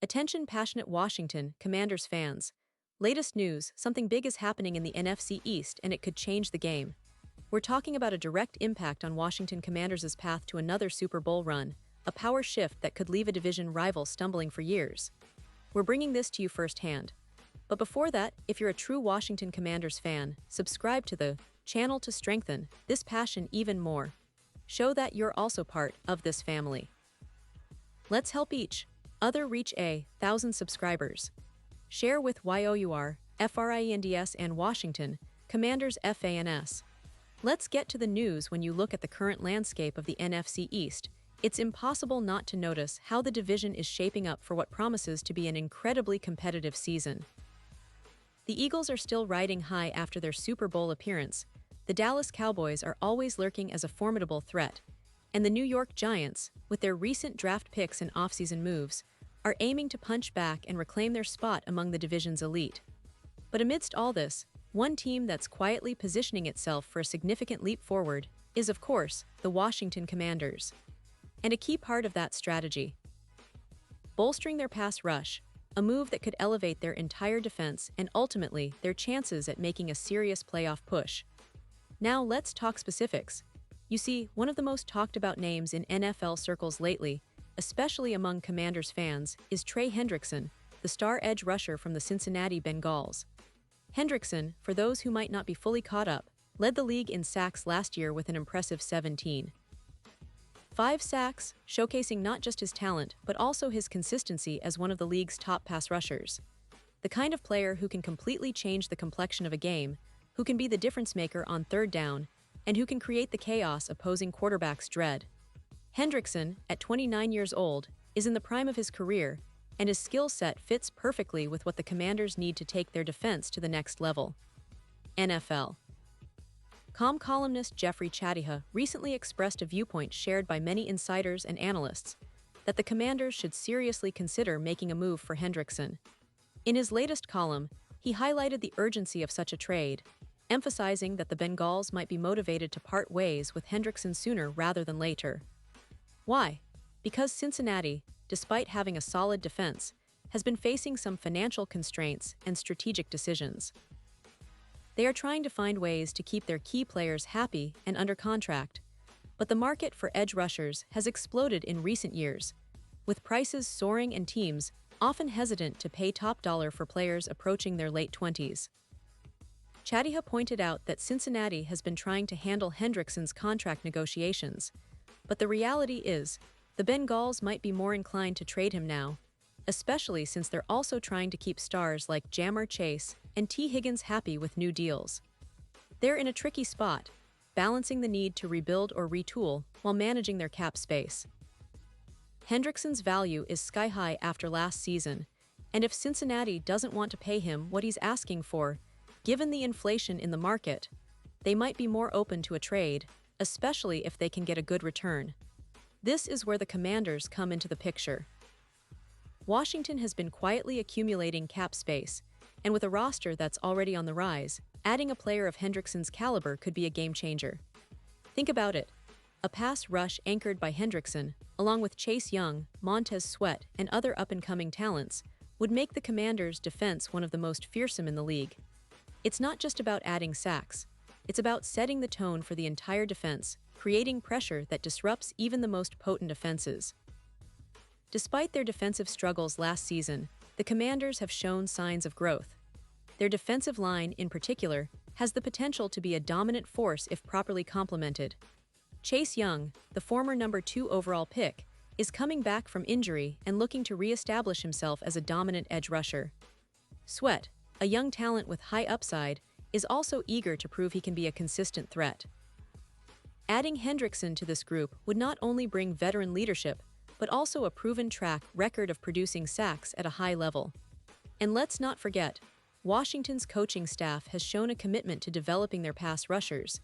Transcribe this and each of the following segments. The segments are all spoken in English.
Attention passionate Washington Commanders fans. Latest news, something big is happening in the NFC East and it could change the game. We're talking about a direct impact on Washington Commanders' path to another Super Bowl run, a power shift that could leave a division rival stumbling for years. We're bringing this to you firsthand. But before that, if you're a true Washington Commanders fan, subscribe to the channel to strengthen this passion even more. Show that you're also part of this family. Let's help each other reach 1,000 subscribers. Share with YOUR, FRIENDS and Washington Commanders FANS. Let's get to the news. When you look at the current landscape of the NFC East, it's impossible not to notice how the division is shaping up for what promises to be an incredibly competitive season. The Eagles are still riding high after their Super Bowl appearance. The Dallas Cowboys are always lurking as a formidable threat, and the New York Giants, with their recent draft picks and offseason moves, are aiming to punch back and reclaim their spot among the division's elite. But amidst all this, one team that's quietly positioning itself for a significant leap forward is, of course, the Washington Commanders. And a key part of that strategy: bolstering their pass rush, a move that could elevate their entire defense and ultimately their chances at making a serious playoff push. Now let's talk specifics. You see, one of the most talked about names in NFL circles lately, especially among Commanders fans, is Trey Hendrickson, the star edge rusher from the Cincinnati Bengals. Hendrickson, for those who might not be fully caught up, led the league in sacks last year with an impressive 17.5 sacks, showcasing not just his talent but also his consistency as one of the league's top pass rushers. The kind of player who can completely change the complexion of a game, who can be the difference maker on third down, and who can create the chaos opposing quarterbacks dread. Hendrickson, at 29 years old, is in the prime of his career, and his skill set fits perfectly with what the Commanders need to take their defense to the next level. NFL.com columnist Jeffrey Chadiha recently expressed a viewpoint shared by many insiders and analysts that the Commanders should seriously consider making a move for Hendrickson. In his latest column, he highlighted the urgency of such a trade, emphasizing that the Bengals might be motivated to part ways with Hendrickson sooner rather than later. Why? Because Cincinnati, despite having a solid defense, has been facing some financial constraints and strategic decisions. They are trying to find ways to keep their key players happy and under contract, but the market for edge rushers has exploded in recent years, with prices soaring and teams often hesitant to pay top dollar for players approaching their late 20s. Chadiha pointed out that Cincinnati has been trying to handle Hendrickson's contract negotiations, but the reality is, the Bengals might be more inclined to trade him now, especially since they're also trying to keep stars like Ja'Marr Chase and T. Higgins happy with new deals. They're in a tricky spot, balancing the need to rebuild or retool while managing their cap space. Hendrickson's value is sky high after last season, and if Cincinnati doesn't want to pay him what he's asking for, given the inflation in the market, they might be more open to a trade, especially if they can get a good return. This is where the Commanders come into the picture. Washington has been quietly accumulating cap space, and with a roster that's already on the rise, adding a player of Hendrickson's caliber could be a game changer. Think about it. A pass rush anchored by Hendrickson, along with Chase Young, Montez Sweat, and other up-and-coming talents, would make the Commanders' defense one of the most fearsome in the league. It's not just about adding sacks. It's about setting the tone for the entire defense, creating pressure that disrupts even the most potent offenses. Despite their defensive struggles last season, the Commanders have shown signs of growth. Their defensive line, in particular, has the potential to be a dominant force if properly complemented. Chase Young, the former number 2 overall pick, is coming back from injury and looking to re-establish himself as a dominant edge rusher. Sweat, a young talent with high upside, is also eager to prove he can be a consistent threat. Adding Hendrickson to this group would not only bring veteran leadership, but also a proven track record of producing sacks at a high level. And let's not forget, Washington's coaching staff has shown a commitment to developing their pass rushers,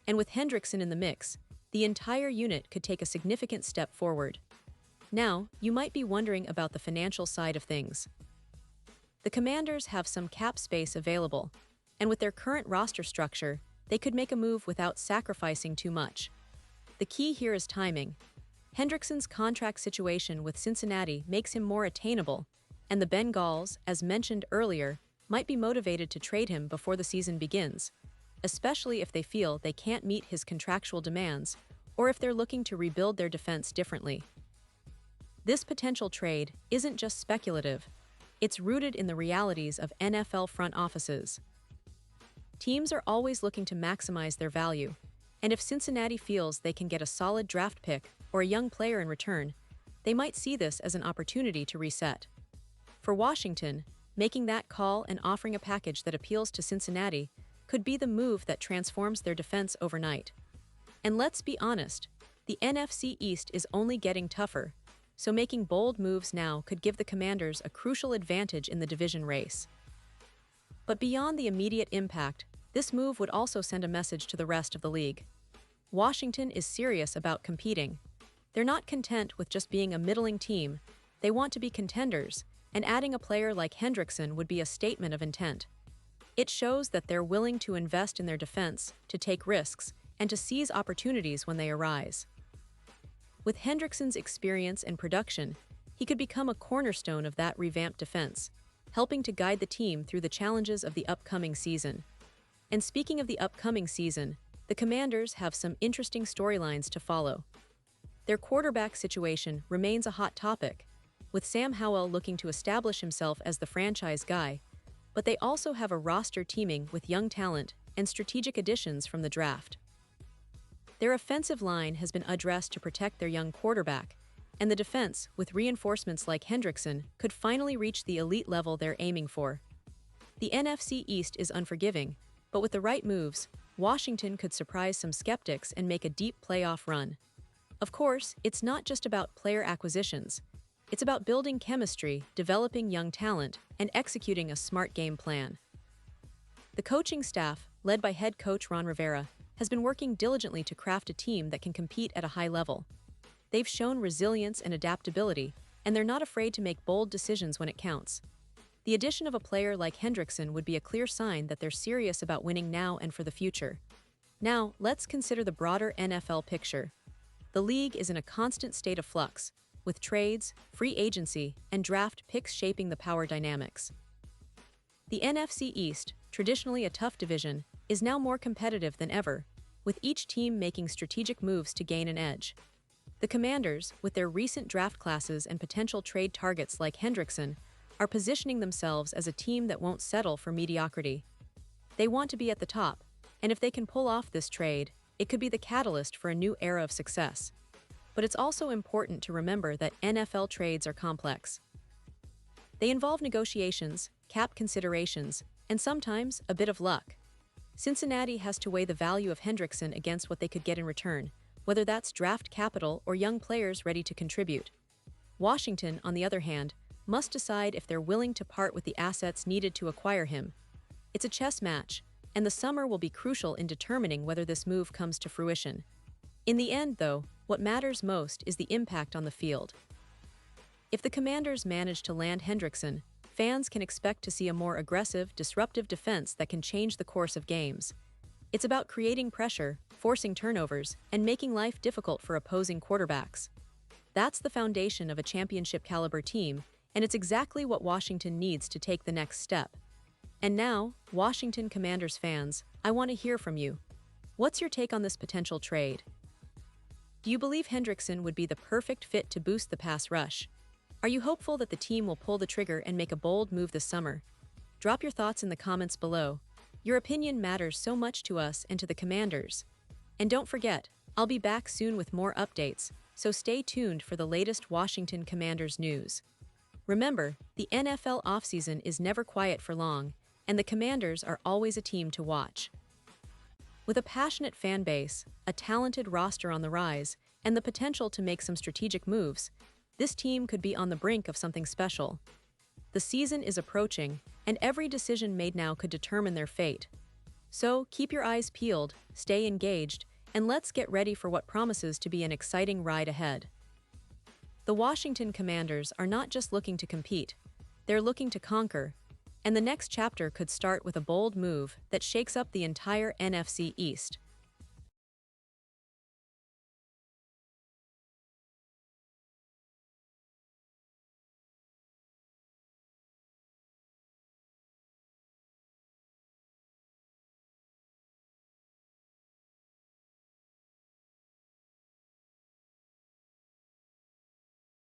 and with Hendrickson in the mix, the entire unit could take a significant step forward. Now, you might be wondering about the financial side of things. The Commanders have some cap space available, and with their current roster structure, they could make a move without sacrificing too much. The key here is timing. Hendrickson's contract situation with Cincinnati makes him more attainable, and the Bengals, as mentioned earlier, might be motivated to trade him before the season begins, especially if they feel they can't meet his contractual demands or if they're looking to rebuild their defense differently. This potential trade isn't just speculative, it's rooted in the realities of NFL front offices. Teams are always looking to maximize their value, and if Cincinnati feels they can get a solid draft pick or a young player in return, they might see this as an opportunity to reset. For Washington, making that call and offering a package that appeals to Cincinnati could be the move that transforms their defense overnight. And let's be honest, the NFC East is only getting tougher, so making bold moves now could give the Commanders a crucial advantage in the division race. But beyond the immediate impact, this move would also send a message to the rest of the league. Washington is serious about competing. They're not content with just being a middling team, they want to be contenders, and adding a player like Hendrickson would be a statement of intent. It shows that they're willing to invest in their defense, to take risks, and to seize opportunities when they arise. With Hendrickson's experience and production, he could become a cornerstone of that revamped defense, helping to guide the team through the challenges of the upcoming season. And speaking of the upcoming season, the Commanders have some interesting storylines to follow. Their quarterback situation remains a hot topic, with Sam Howell looking to establish himself as the franchise guy, but they also have a roster teeming with young talent and strategic additions from the draft. Their offensive line has been addressed to protect their young quarterback, and the defense, with reinforcements like Hendrickson, could finally reach the elite level they're aiming for. The NFC East is unforgiving, but with the right moves, Washington could surprise some skeptics and make a deep playoff run. Of course, it's not just about player acquisitions. It's about building chemistry, developing young talent, and executing a smart game plan. The coaching staff, led by head coach Ron Rivera, has been working diligently to craft a team that can compete at a high level. They've shown resilience and adaptability, and they're not afraid to make bold decisions when it counts. The addition of a player like Hendrickson would be a clear sign that they're serious about winning now and for the future. Now, let's consider the broader NFL picture. The league is in a constant state of flux, with trades, free agency, and draft picks shaping the power dynamics. The NFC East, traditionally a tough division, is now more competitive than ever, with each team making strategic moves to gain an edge. The Commanders, with their recent draft classes and potential trade targets like Hendrickson, are positioning themselves as a team that won't settle for mediocrity. They want to be at the top, and if they can pull off this trade, it could be the catalyst for a new era of success. But it's also important to remember that NFL trades are complex. They involve negotiations, cap considerations, and sometimes a bit of luck. Cincinnati has to weigh the value of Hendrickson against what they could get in return, whether that's draft capital or young players ready to contribute. Washington, on the other hand, must decide if they're willing to part with the assets needed to acquire him. It's a chess match, and the summer will be crucial in determining whether this move comes to fruition. In the end, though, what matters most is the impact on the field. If the Commanders manage to land Hendrickson, fans can expect to see a more aggressive, disruptive defense that can change the course of games. It's about creating pressure, forcing turnovers, and making life difficult for opposing quarterbacks. That's the foundation of a championship-caliber team, and it's exactly what Washington needs to take the next step. And now, Washington Commanders fans, I want to hear from you. What's your take on this potential trade? Do you believe Hendrickson would be the perfect fit to boost the pass rush? Are you hopeful that the team will pull the trigger and make a bold move this summer? Drop your thoughts in the comments below. Your opinion matters so much to us and to the Commanders. And don't forget, I'll be back soon with more updates, so stay tuned for the latest Washington Commanders news. Remember, the NFL offseason is never quiet for long, and the Commanders are always a team to watch. With a passionate fan base, a talented roster on the rise, and the potential to make some strategic moves, this team could be on the brink of something special. The season is approaching, and every decision made now could determine their fate. So keep your eyes peeled, stay engaged, and let's get ready for what promises to be an exciting ride ahead. The Washington Commanders are not just looking to compete, they're looking to conquer, and the next chapter could start with a bold move that shakes up the entire NFC East.